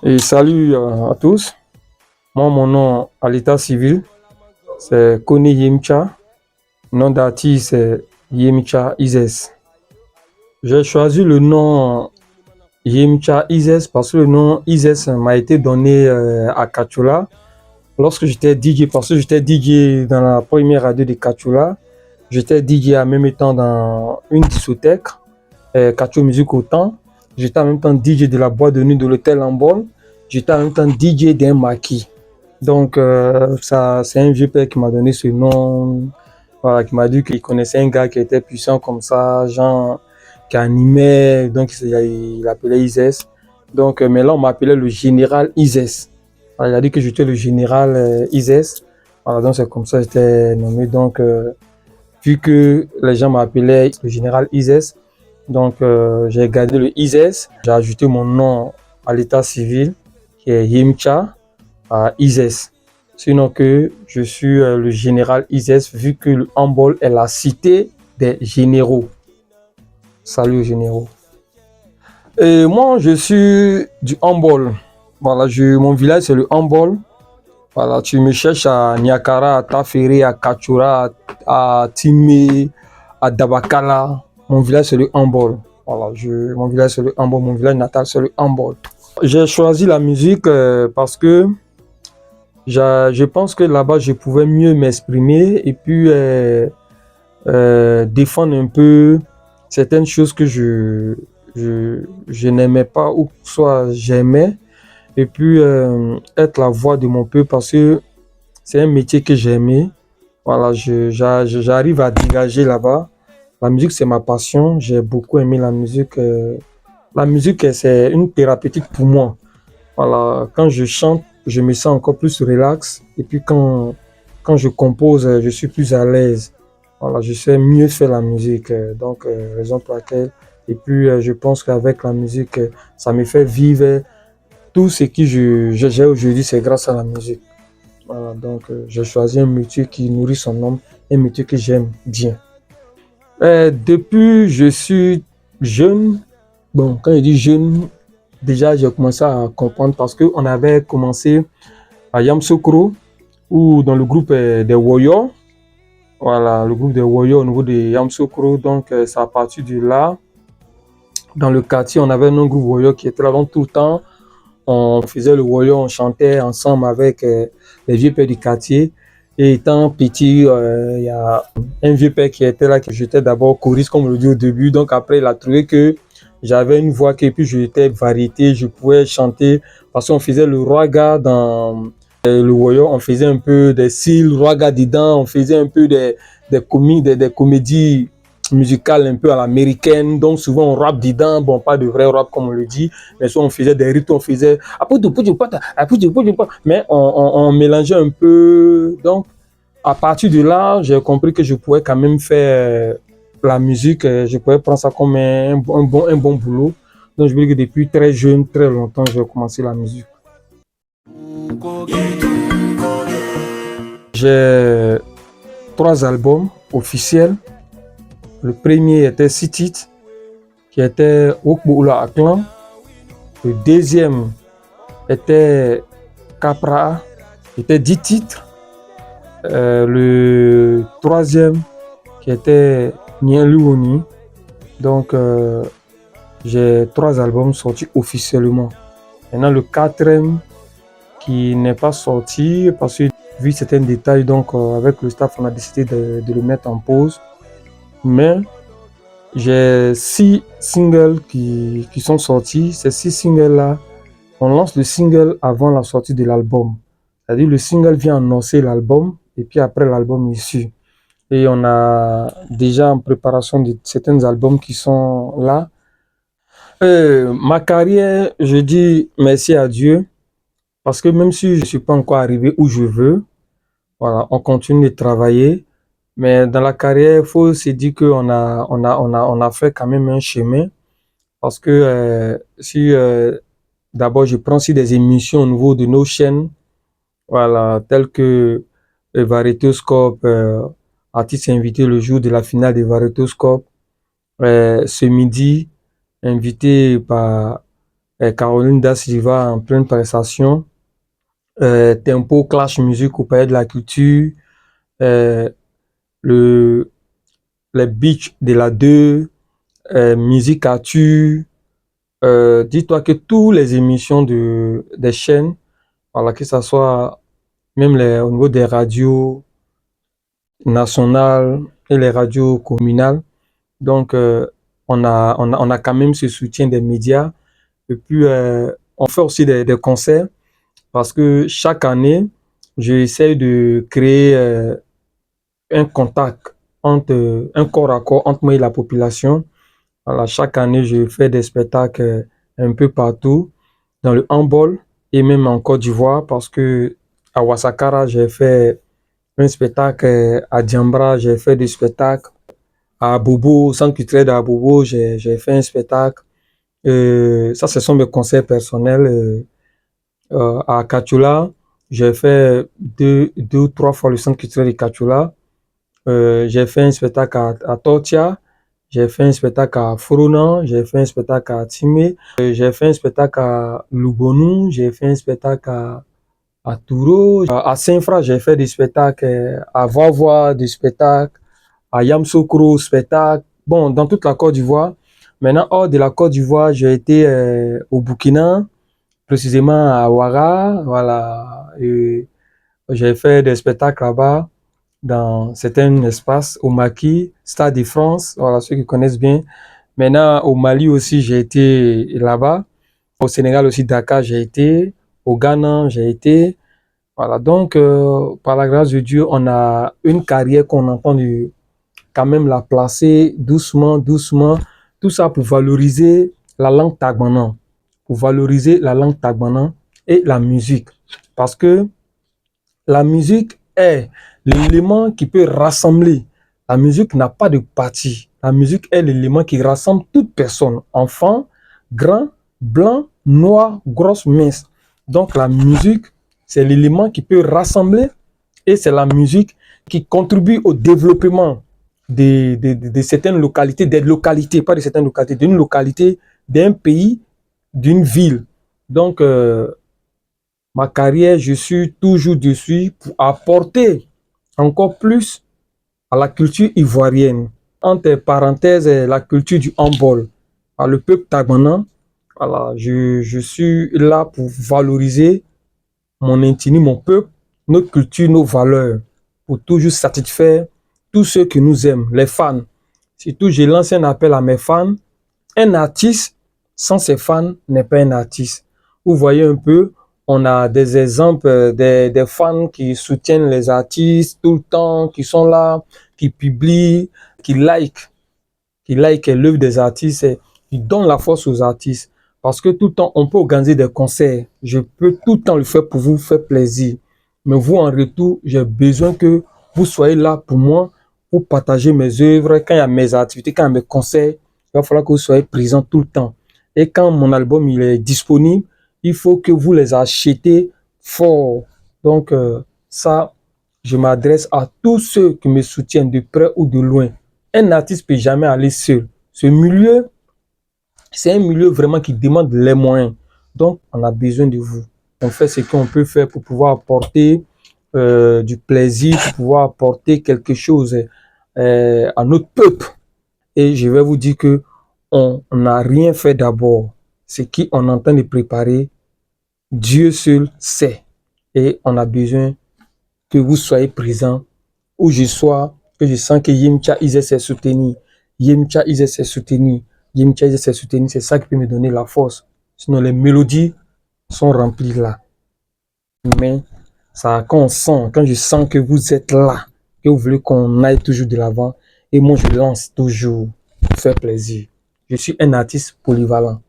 Et salut à tous. Moi, mon nom à l'état civil, c'est Kone Yemcha. Nom d'artiste, c'est Yemcha Izes. J'ai choisi le nom Yemcha Izes parce que le nom Izes m'a été donné à Kachula lorsque j'étais DJ, parce que j'étais DJ dans la première radio de Kachula. J'étais DJ en même temps dans une discothèque, Kacho Music Autant. J'étais en même temps DJ de la boîte de nuit de l'hôtel Ambol. J'étais en même temps DJ d'un maquis. Donc, ça, c'est un vieux père qui m'a donné ce nom. Voilà, qui m'a dit qu'il connaissait un gars qui était puissant comme ça, genre, qui animait. Donc, il appelait Izes. Donc, mais là, on m'appelait le général Izes. Voilà, il a dit que j'étais le général Izes. Voilà, donc c'est comme ça que j'étais nommé. Donc, vu que les gens m'appelaient le général Izes, donc j'ai gardé le Izes. J'ai ajouté mon nom à l'état civil, qui est Yemcha Izes. Sinon que je suis le général Izes, vu que le Ambol est la cité des généraux. Salut aux généraux. Et moi, je suis du Ambol. Voilà, mon village, c'est le Ambol. Voilà, tu me cherches à Niakara, à Tafere, à Kachura, à Timé, à Dabakala. Mon village, c'est le Ambol. Voilà, mon village, c'est le Ambol. Mon village natal, c'est le Ambol. J'ai choisi la musique parce que je pense que là-bas, je pouvais mieux m'exprimer et puis défendre un peu certaines choses que je n'aimais pas ou soit j'aimais. Et puis être la voix de mon peuple parce que c'est un métier que j'aimais. Voilà, j'arrive à dégager là-bas. La musique, c'est ma passion. J'ai beaucoup aimé la musique. La musique, c'est une thérapeutique pour moi. Voilà, quand je chante, je me sens encore plus relax. Et puis quand je compose, je suis plus à l'aise. Voilà, je sais mieux faire la musique. Donc, raison pour laquelle. Et puis, je pense qu'avec la musique, ça me fait vivre. Tout ce que j'ai aujourd'hui, c'est grâce à la musique. Voilà, donc j'ai choisi un métier qui nourrit son âme, un métier que j'aime bien. Depuis je suis jeune, bon, quand je dis jeune, déjà j'ai commencé à comprendre parce qu'on avait commencé à Yamsoukro ou dans le groupe des Woyo. Voilà, le groupe des Woyo au niveau de Yamsoukro. Donc c'est à partir de là, dans le quartier, on avait un groupe Woyo qui était là donc tout le temps. On faisait le Woyo, on chantait ensemble avec les vieux pères du quartier. Et étant petit, il y a un vieux père qui était là, que j'étais d'abord choriste, comme on le dit au début. Donc après, il a trouvé que j'avais une voix et puis j'étais variété, je pouvais chanter. Parce qu'on faisait le raga dans le Woyo, on faisait un peu des styles raga dedans, on faisait un peu des comédies musicale un peu à l'américaine, donc souvent on rappe dedans, bon pas de vrai rap comme on le dit, mais soit on faisait des rythmes, on faisait mais on mélangeait un peu. Donc à partir de là, j'ai compris que je pouvais quand même faire la musique, je pouvais prendre ça comme un bon boulot. Donc je veux dire que depuis très jeune, très longtemps, j'ai commencé la musique. J'ai 3 albums officiels. Le premier était 6 titres, qui était Wokboula Aklan. Le deuxième était Capra, qui était 10 titres. Le troisième, qui était Nien Luoni. Donc, j'ai 3 albums sortis officiellement. Maintenant, le quatrième, qui n'est pas sorti, parce que vu certains détails, donc avec le staff, on a décidé de le mettre en pause. Mais j'ai 6 singles qui sont sortis. Ces 6 singles-là, on lance le single avant la sortie de l'album. C'est-à-dire le single vient annoncer l'album et puis après l'album est issu. Et on a déjà en préparation de certains albums qui sont là. Ma carrière, je dis merci à Dieu parce que même si je ne suis pas encore arrivé où je veux, voilà, on continue de travailler. Mais dans la carrière, il faut se dire on a fait quand même un chemin parce que si d'abord je prends aussi des émissions au niveau de nos chaînes, voilà, telles que Variétoscope, artiste invité le jour de la finale de Variétoscope, ce midi, invité par Caroline Da Silva en pleine prestation, Tempo Clash Music au Palais de la Culture, euh, le, les beats de la 2, Musique à tu. Dis-toi que toutes les émissions des chaînes, voilà, que ce soit même au niveau des radios nationales et les radios communales, donc on a quand même ce soutien des médias. Et puis, on fait aussi des concerts parce que chaque année, j'essaie de créer un contact un corps à corps entre moi et la population. Voilà, chaque année, je fais des spectacles un peu partout, dans le handball et même en Côte d'Ivoire, parce que à Ouassakara, j'ai fait un spectacle, à Diambra, j'ai fait des spectacles, à Abobo, au centre culturel d'Abobo, j'ai fait un spectacle. Ça, ce sont mes concerts personnels. À Kachula, j'ai fait deux ou trois fois le centre culturel de Kachula. J'ai fait un spectacle à Tortia, j'ai fait un spectacle à Foronan, j'ai fait un spectacle à Timé, j'ai fait un spectacle à Lubonu, j'ai fait un spectacle à Touro, à Saint-Fra, j'ai fait des spectacles à Vavois, des spectacles à Yamsoukro, spectacle. Bon, dans toute la Côte d'Ivoire. Maintenant, hors de la Côte d'Ivoire, j'ai été au Burkina, précisément à Ouara, voilà. Et j'ai fait des spectacles là-bas dans certains espaces, au Maquis, Stade de France, voilà, ceux qui connaissent bien. Maintenant, au Mali aussi, j'ai été là-bas. Au Sénégal aussi, Dakar, j'ai été. Au Ghana, j'ai été. Voilà, donc, par la grâce de Dieu, on a une carrière qu'on entend quand même la placer doucement, doucement. Tout ça pour valoriser la langue tagbanan, pour valoriser la langue tagbanan et la musique. Parce que la musique est l'élément qui peut rassembler. La musique n'a pas de parti. La musique est l'élément qui rassemble toute personne, enfant, grand, blanc, noir, grosse, mince. Donc la musique, c'est l'élément qui peut rassembler et c'est la musique qui contribue au développement de certaines localités, des localités, pas de certaines localités, d'une localité, d'un pays, d'une ville. Donc, ma carrière, je suis toujours dessus pour apporter encore plus à la culture ivoirienne. Entre parenthèses, la culture du handball. Le peuple tagbanan, voilà, je suis là pour valoriser mon intime, mon peuple, notre culture, nos valeurs, pour toujours satisfaire tous ceux qui nous aiment, les fans. Surtout, je lance un appel à mes fans. Un artiste sans ses fans n'est pas un artiste. Vous voyez un peu, on a des exemples des fans qui soutiennent les artistes tout le temps, qui sont là, qui publient, qui like l'œuvre des artistes, et qui donnent la force aux artistes. Parce que tout le temps, on peut organiser des concerts. Je peux tout le temps le faire pour vous faire plaisir. Mais vous, en retour, j'ai besoin que vous soyez là pour moi, pour partager mes œuvres. Quand il y a mes activités, quand il y a mes concerts, il va falloir que vous soyez présents tout le temps. Et quand mon album il est disponible, il faut que vous les achetez fort. Donc, ça, je m'adresse à tous ceux qui me soutiennent de près ou de loin. Un artiste ne peut jamais aller seul. Ce milieu, c'est un milieu vraiment qui demande les moyens. Donc, on a besoin de vous. On fait ce qu'on peut faire pour pouvoir apporter du plaisir, pour pouvoir apporter quelque chose à notre peuple. Et je vais vous dire que on n'a rien fait d'abord. Ce qu'on est en train de préparer, Dieu seul sait. Et on a besoin que vous soyez présents où je sois, que je sens que Yemcha Isaac s'est soutenu. Yemcha Isaac s'est soutenu. Yemcha Isaac s'est soutenu. C'est ça qui peut me donner la force. Sinon, les mélodies sont remplies là. Mais ça, quand je sens que vous êtes là, que vous voulez qu'on aille toujours de l'avant, et moi je lance toujours pour faire plaisir. Je suis un artiste polyvalent.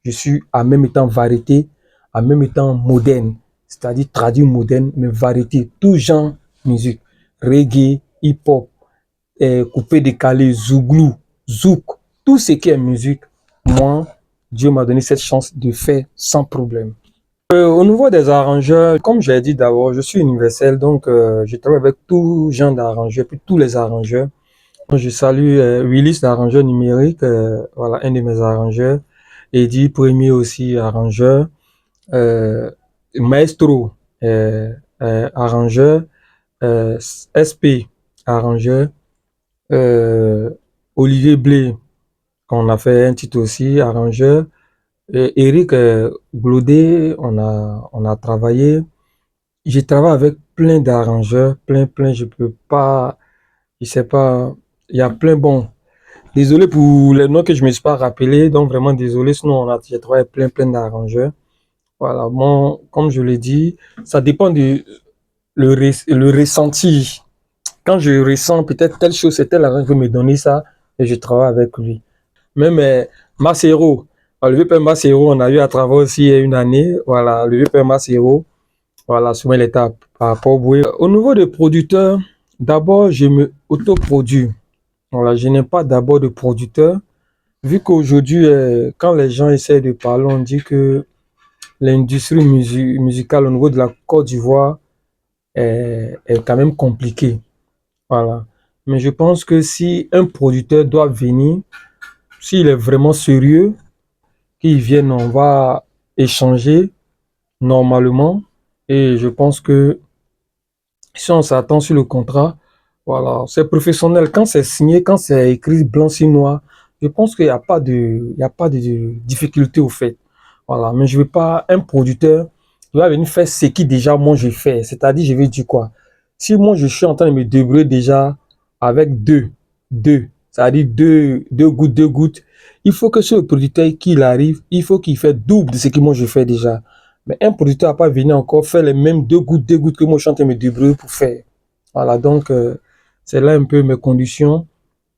Je suis en même temps variété, en même temps moderne, c'est-à-dire traduit moderne, mais variété, tout genre musique, reggae, hip-hop, coupé décalé, zouglou, zouk, tout ce qui est musique, moi, Dieu m'a donné cette chance de faire sans problème. Au niveau des arrangeurs, comme j'ai dit d'abord, je suis universel, donc je travaille avec tout genre d'arrangeurs, puis tous les arrangeurs. Je salue Willis, l'arrangeur numérique, voilà, un de mes arrangeurs. Eddie Premier aussi, arrangeur. Euh, Maestro, arrangeur. SP, arrangeur. Euh, Olivier Blé, qu'on a fait un titre aussi, arrangeur. Eric Glodé, on a travaillé. Je travaille avec plein d'arrangeurs, plein, je peux pas, je sais pas, il y a plein, bon. Désolé pour les noms que je ne me suis pas rappelé, donc vraiment désolé, sinon j'ai travaillé plein d'arrangeurs. Voilà, bon, comme je l'ai dit, ça dépend du le ressenti. Quand je ressens peut-être telle chose, c'est tel arrangeur qui veut me donner ça, et je travaille avec lui. Même Macero, le VP Macero, on a eu à travailler aussi une année, voilà, le VP Macero, voilà, sur l'étape par rapport au bruit. Au niveau des producteurs, d'abord, je me autoproduis. Voilà, je n'ai pas d'abord de producteur. Vu qu'aujourd'hui, quand les gens essaient de parler, on dit que l'industrie musicale au niveau de la Côte d'Ivoire est quand même compliquée. Voilà. Mais je pense que si un producteur doit venir, s'il est vraiment sérieux, qu'il vienne, on va échanger normalement. Et je pense que si on s'attend sur le contrat, voilà, c'est professionnel. Quand c'est signé, quand c'est écrit blanc sur noir, je pense qu'il y a pas de difficulté au fait. Voilà, mais je veux pas un producteur qui va venir faire ce qui déjà moi je fais. C'est-à-dire, je veux dire quoi? Si moi je suis en train de me débrouiller déjà avec c'est-à-dire deux gouttes, il faut que ce producteur qui arrive, il faut qu'il fait double de ce que moi je fais déjà. Mais un producteur n'a pas venir encore faire les mêmes deux gouttes que moi je suis en train de me débrouiller pour faire. Voilà, donc c'est là un peu mes conditions.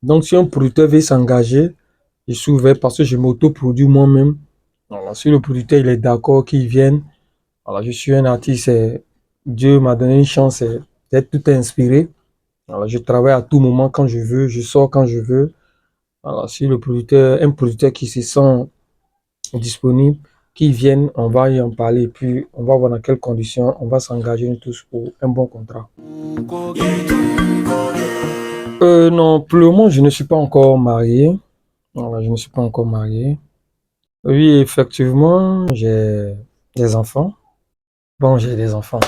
Donc si un producteur veut s'engager, je suis ouvert parce que je m'autoproduis moi-même. Voilà, si le producteur il est d'accord qu'il vienne, voilà, je suis un artiste, Dieu m'a donné une chance d'être tout inspiré. Voilà, je travaille à tout moment quand je veux, je sors quand je veux. Voilà, si un producteur qui se sent disponibles, qui viennent, on va y en parler, et puis on va voir dans quelles conditions on va s'engager nous tous pour un bon contrat. Non, pour le moment, je ne suis pas encore marié. Voilà, je ne suis pas encore marié. Oui, effectivement, j'ai des enfants. Bon, j'ai des enfants.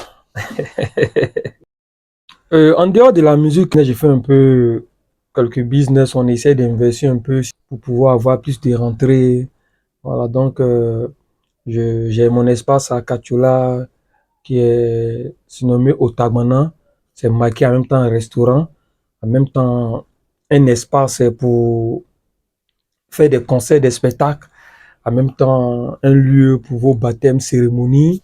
En dehors de la musique, j'ai fait un peu quelques business. On essaie d'investir un peu pour pouvoir avoir plus de rentrées. Voilà, donc j'ai mon espace à Kachula qui est surnommé Otagmana. C'est marqué en même temps un restaurant, en même temps un espace pour faire des concerts, des spectacles, en même temps un lieu pour vos baptêmes, cérémonies,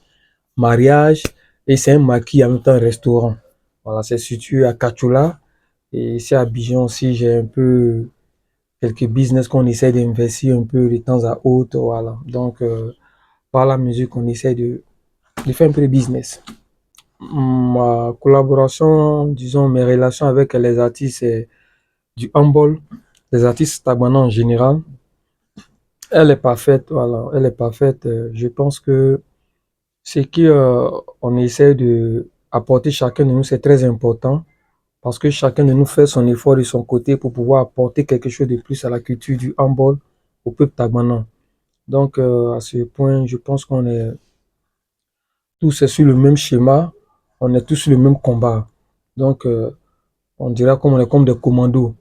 mariages, et c'est un maquis en même temps un restaurant. Voilà, c'est situé à Kachula. Et ici à Abidjan aussi, j'ai un peu quelques business qu'on essaie d'investir un peu de temps à autre. Voilà. Donc, par la musique, on essaie de faire un peu de business. Ma collaboration, disons, mes relations avec les artistes, c'est du humble, les artistes tabanans en général. Elle est parfaite, voilà, elle est parfaite. Je pense que ce qui on essaie de apporter chacun de nous, c'est très important parce que chacun de nous fait son effort de son côté pour pouvoir apporter quelque chose de plus à la culture du handball au peuple tabanan. Donc, à ce point, je pense qu'on est tous sur le même schéma, on est tous sur le même combat. Donc, on dirait qu'on est comme des commandos.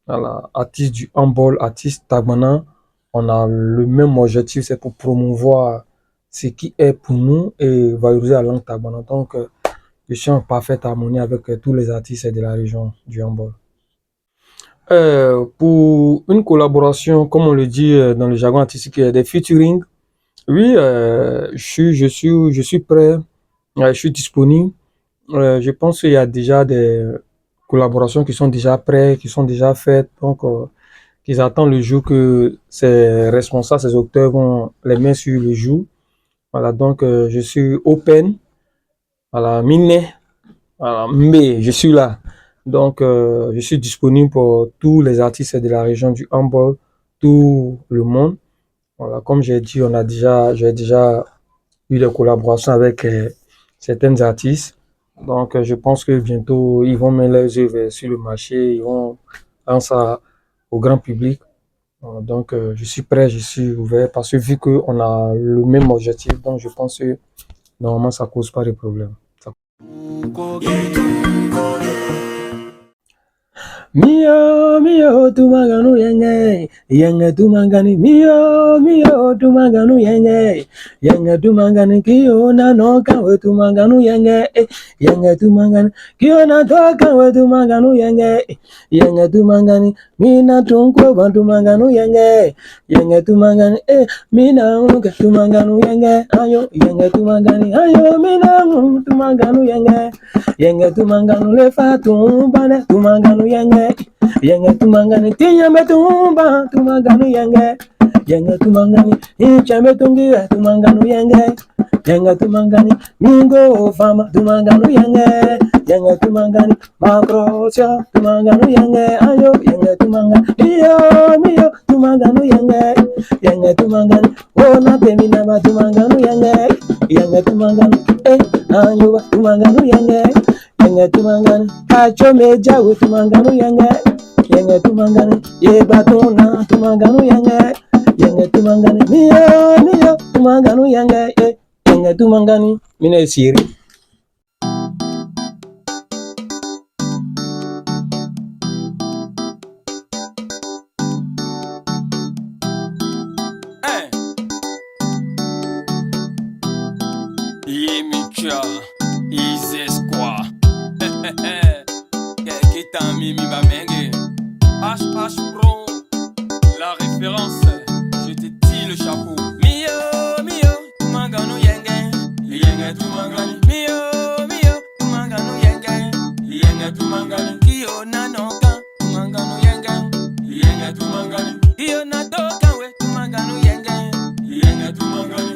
Voilà, artistes du handball, artistes tabanan, on a le même objectif, c'est pour promouvoir ce qui est pour nous et valoriser la langue tabanan. Donc, je suis en parfaite harmonie avec tous les artistes de la région du handball. Pour une collaboration, comme on le dit dans le jargon artistique, des featuring, oui, je suis prêt, je suis disponible. Je pense qu'il y a déjà des collaborations qui sont déjà prêtes, qui sont déjà faites, donc qu'ils attendent le jour que ces responsables, ces auteurs vont les mettre sur le jour. Voilà, donc je suis open. Voilà, Mine, voilà, mais je suis là. Donc, je suis disponible pour tous les artistes de la région du handball, tout le monde. Voilà, comme j'ai dit, j'ai déjà eu des collaborations avec certains artistes. Donc, je pense que bientôt, ils vont mettre leurs œuvres sur le marché, ils vont rendre ça au grand public. Donc, je suis prêt, je suis ouvert parce que vu qu'on a le même objectif, donc je pense que normalement, ça ne cause pas de problème. Mio, mio, tumanganu yenge, yenge tumangani, mio, tumanganu yenge, yenge tumangani, kiona no kawe tumanganu yenge, yenge tumangani, kiona to kawe tumanganu yenge, yenge tumangani, mina tunkwe tumanganu yenge, yenge tumangani, mina unke tumanganu yenge, ayo, yenge tumangani, ayo, mina tumanganu yenge tumanganu lefa tumbane, tumanganu yenge, yenge tumangani tinyambe tumba tumanganu yenge tumangani inchambe tungira tumanganu yenge tumangani mingo fama tumanganu yenge tumangani makrosya tumanganu ayo yenge tumangani mio tumanganu yenge tumangani ona temina ma tumanganu yenge tumangani ayo tumanganu yenge tumangani acho meja tumanganu yenge tumangani ye batuna tumanganu yenge tumangani mio tumanganu yenge tumangani mine siri. Yemicha Izes quoi Kita Mimi Mamenge HH Pro la référence, je te tire le chapeau. Mio, tumanganu yenge tumangani. Mio, tumanganu yenge tumangani. Kio nanoka, tumanganu yenge tumangani. Kio natoka we, tumanganu yenge tumangani.